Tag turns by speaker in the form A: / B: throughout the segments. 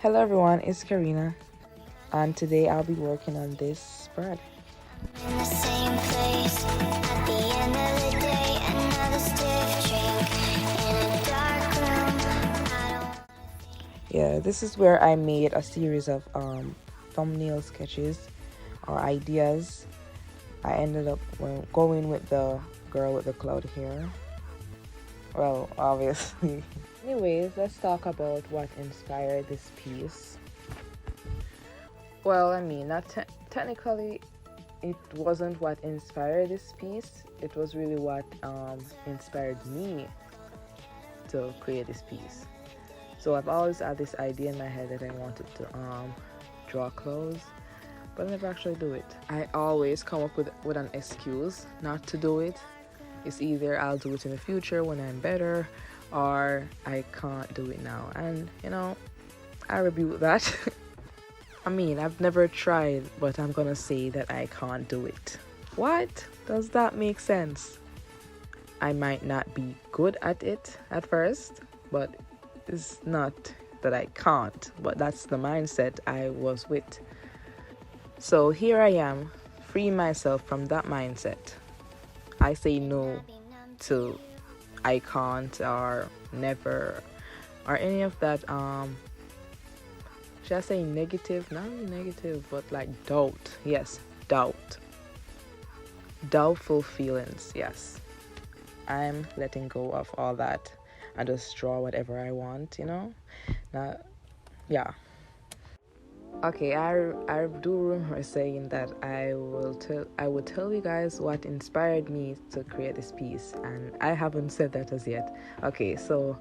A: Hello everyone, it's Karina, and today I'll be working on this spread.
B: In the same place at the end of the day, another stiff drink in a dark room.
A: Yeah, this is where I made a series of thumbnail sketches or ideas. I ended up going with the girl with the cloud hair. Well, obviously. Anyways, let's talk about what inspired this piece. Well, I mean, not technically it wasn't what inspired this piece. It was really what inspired me to create this piece. So I've always had this idea in my head that I wanted to draw clothes, but I never actually do it. I always come up with an excuse not to do it. It's either I'll do it in the future when I'm better, or I can't do it now. And you know, I rebuke that. I mean, I've never tried, but I'm gonna say that I can't do it. What? Does that make sense? I might not be good at it at first, but it's not that I can't, but that's the mindset I was with. So here I am, freeing myself from that mindset. I say no to I can't or never or any of that should I say negative? Not really negative, but like doubt. Yes, doubt. Doubtful feelings, yes. I'm letting go of all that and just draw whatever I want, you know? Now, yeah. Okay, I do remember saying that I would tell you guys what inspired me to create this piece, and I haven't said that as yet. Okay, so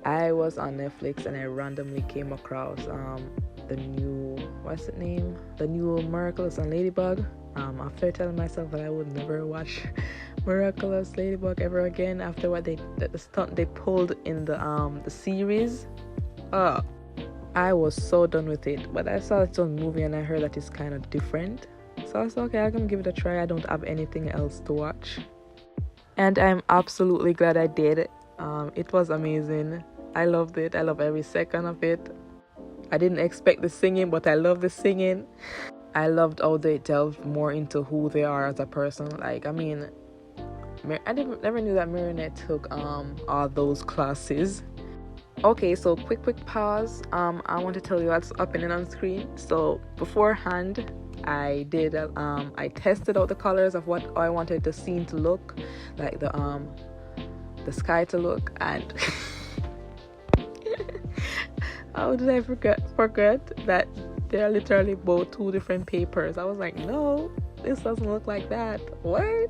A: I was on Netflix and I randomly came across the new The new Miraculous and Ladybug. After telling myself that I would never watch Miraculous Ladybug ever again after what the stunt they pulled in the series. I was so done with it, but I saw its own movie and I heard that it's kind of different. So I was okay, I'm gonna give it a try. I don't have anything else to watch. And I'm absolutely glad I did. It was amazing. I loved it. I love every second of it. I didn't expect the singing, but I love the singing. I loved how they delved more into who they are as a person. Like, I mean, I never knew that Marinette took all those classes. Okay, so quick pause. I want to tell you what's happening on screen. So beforehand, I tested out the colors of what I wanted the scene to look like, the sky to look, and how did I forget that they're literally both two different papers? I was like, no, this doesn't look like that. What?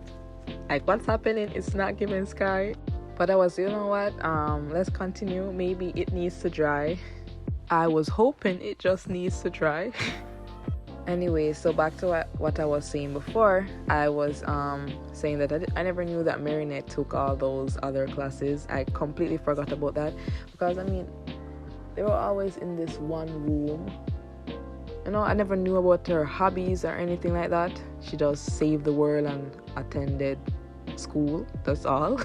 A: Like, what's happening? It's not giving sky. But I was, you know what? Let's continue. Maybe it needs to dry. I was hoping it just needs to dry. Anyway, so back to what I was saying before. I was saying that I never knew that Marinette took all those other classes. I completely forgot about that because, I mean, they were always in this one room. You know, I never knew about her hobbies or anything like that. She just saved the world and attended school. That's all.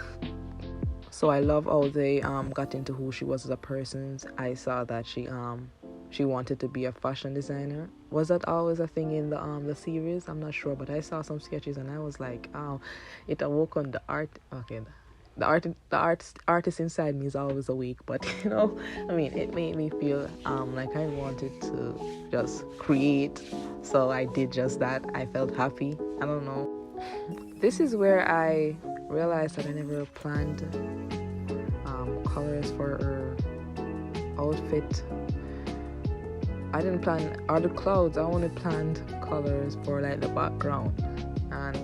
A: So I love how they got into who she was as a person. I saw that she wanted to be a fashion designer. Was that always a thing in the series? I'm not sure, but I saw some sketches and I was like, oh, it awoke on the art. Okay, the artist inside me is always awake, but you know, I mean, it made me feel like I wanted to just create. So I did just that. I felt happy. I don't know. This is where I realized that I never planned colors for her outfit. I didn't plan all the clouds. I only planned colors for like the background, and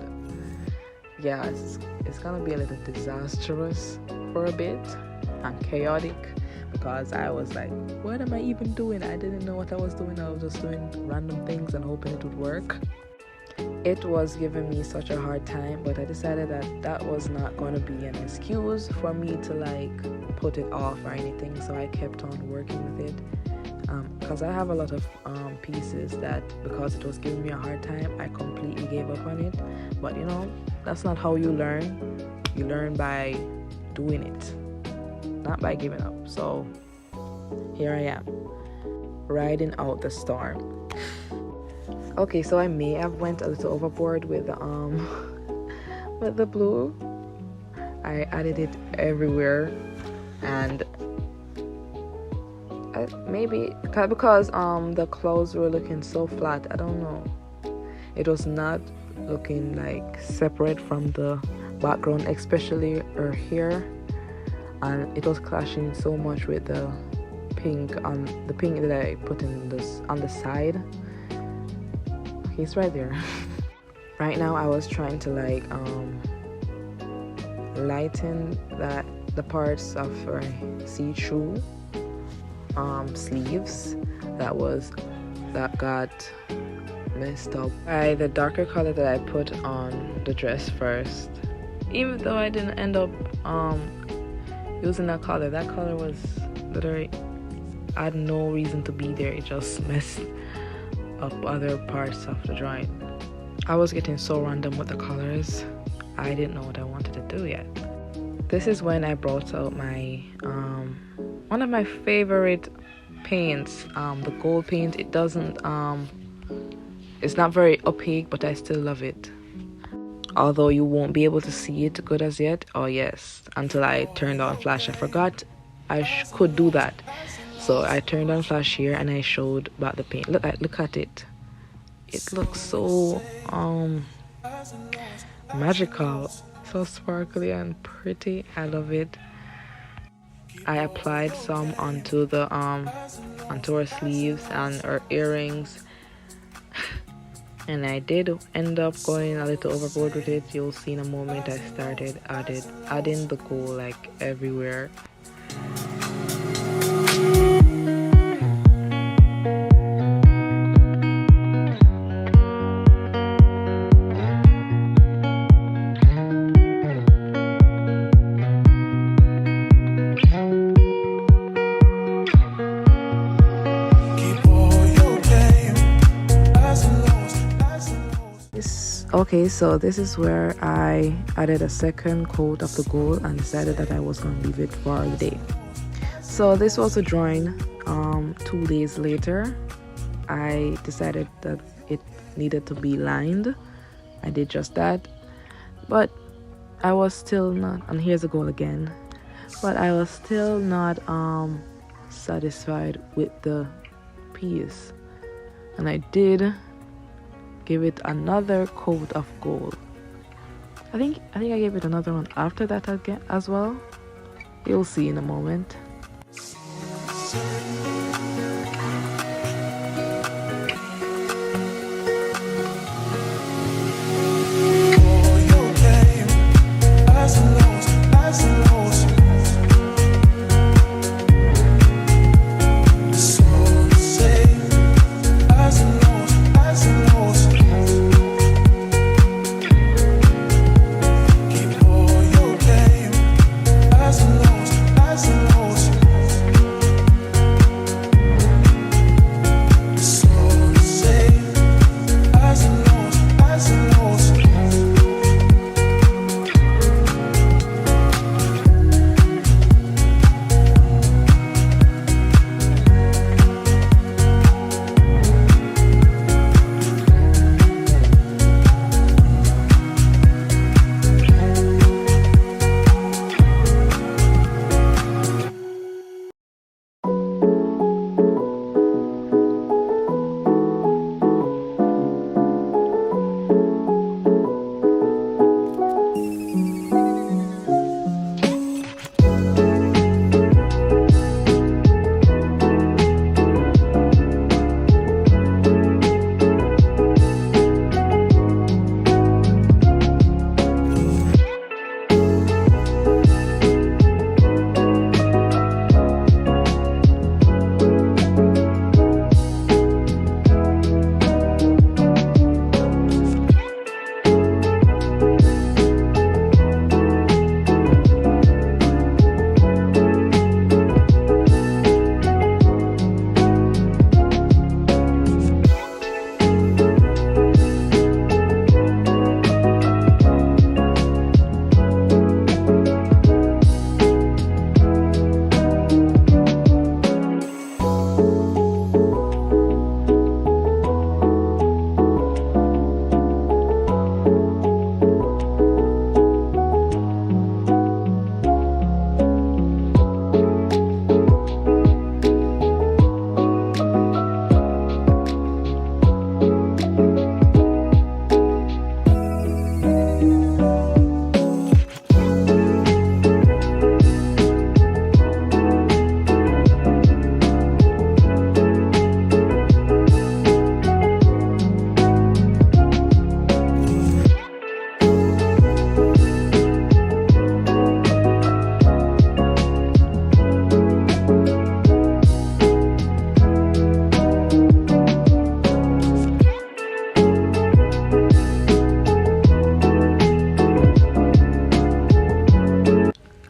A: yeah, it's gonna be a little disastrous for a bit and chaotic because I was like, what am I even doing? I didn't know what I was doing. I was just doing random things and hoping it would work. It was giving me such a hard time, but I decided that was not going to be an excuse for me to like put it off or anything. So I kept on working with it because I have a lot of pieces that, because it was giving me a hard time, I completely gave up on it. But you know, that's not how you learn. You learn by doing it, not by giving up. So here I am, riding out the storm. Okay, so I may have went a little overboard with with the blue. I added it everywhere, and maybe because the clouds were looking so flat. I don't know. It was not looking like separate from the background, especially her hair, and it was clashing so much with the pink that I put in this on the side. Okay, it's right there. Right now I was trying to like lighten the parts of her see-through sleeves that got messed up by the darker color that I put on the dress first. Even though I didn't end up using that color was literally, I had no reason to be there. It just messed up other parts of the drawing. I was getting so random with the colors. I didn't know what I wanted to do yet. This is when I brought out my one of my favorite paints, the gold paint. It doesn't it's not very opaque, but I still love it. Although you won't be able to see it good as yet. Oh yes, until I turned on flash. I forgot I could do that. So I turned on flash here and I showed about the paint. Look at it. It looks so magical, so sparkly and pretty. I love it. I applied some onto her sleeves and her earrings. And I did end up going a little overboard with it. You'll see in a moment. I started adding the gold like everywhere. Okay, so this is where I added a second coat of the gold and decided that I was going to leave it for the day. So this was a drawing. 2 days later, I decided that it needed to be lined. I did just that, but I was still not, and here's the goal again, but I was still not satisfied with the piece, and I did give it another coat of gold. I think I gave it another one after that again as well. You'll see in a moment.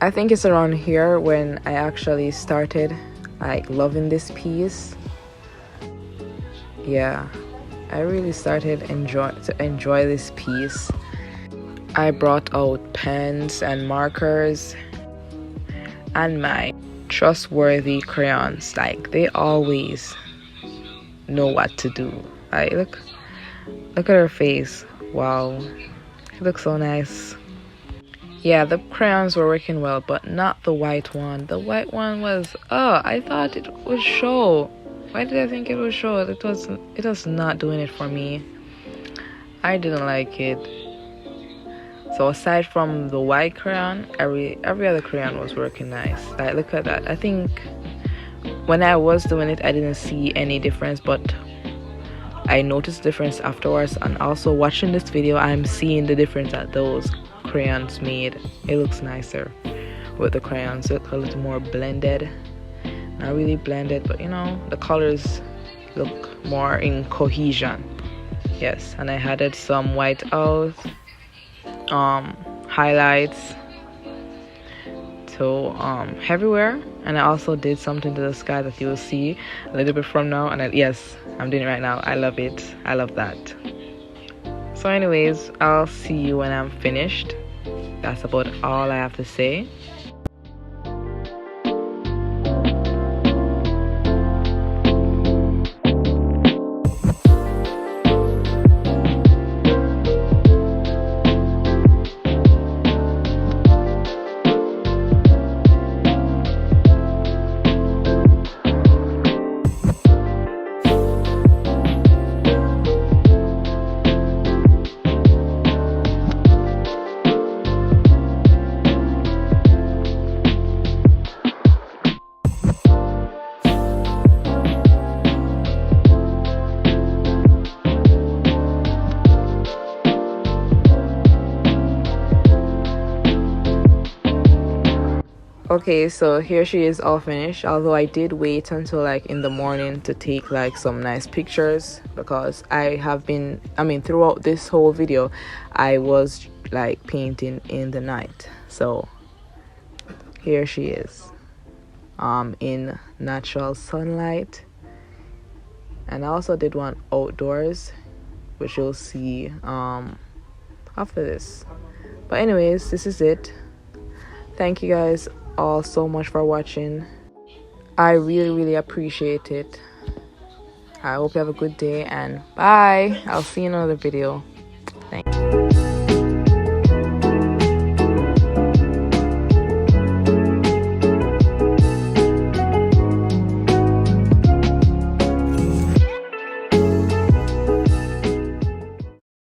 A: I think it's around here when I actually started like loving this piece. Yeah, I really started to enjoy this piece. I brought out pens and markers and my trustworthy crayons. Like, they always know what to do. Like, look at her face. Wow, it looks so nice. Yeah, the crayons were working well, but not the white one. The white one was, I thought it would show. Why did I think it would show? It was not doing it for me. I didn't like it. So aside from the white crayon, every other crayon was working nice. Like, look at that. I think when I was doing it, I didn't see any difference, but I noticed difference afterwards. And also watching this video, I'm seeing the difference that those crayons made. It looks nicer with the crayons. Look a little more blended. Not really blended, but you know, the colors look more in cohesion. Yes, and I added some white out highlights to everywhere, and I also did something to the sky that you will see a little bit from now. And yes, I'm doing it right now. I love it. I love that. So anyways, I'll see you when I'm finished. That's about all I have to say. Okay, so here she is all finished, although I did wait until like in the morning to take like some nice pictures, because throughout this whole video I was like painting in the night. So here she is in natural sunlight, and I also did one outdoors, which you'll see after this. But anyways, this is it. Thank you guys all so much for watching. I really appreciate it. I hope you have a good day, and bye. I'll see you in another video. Thanks.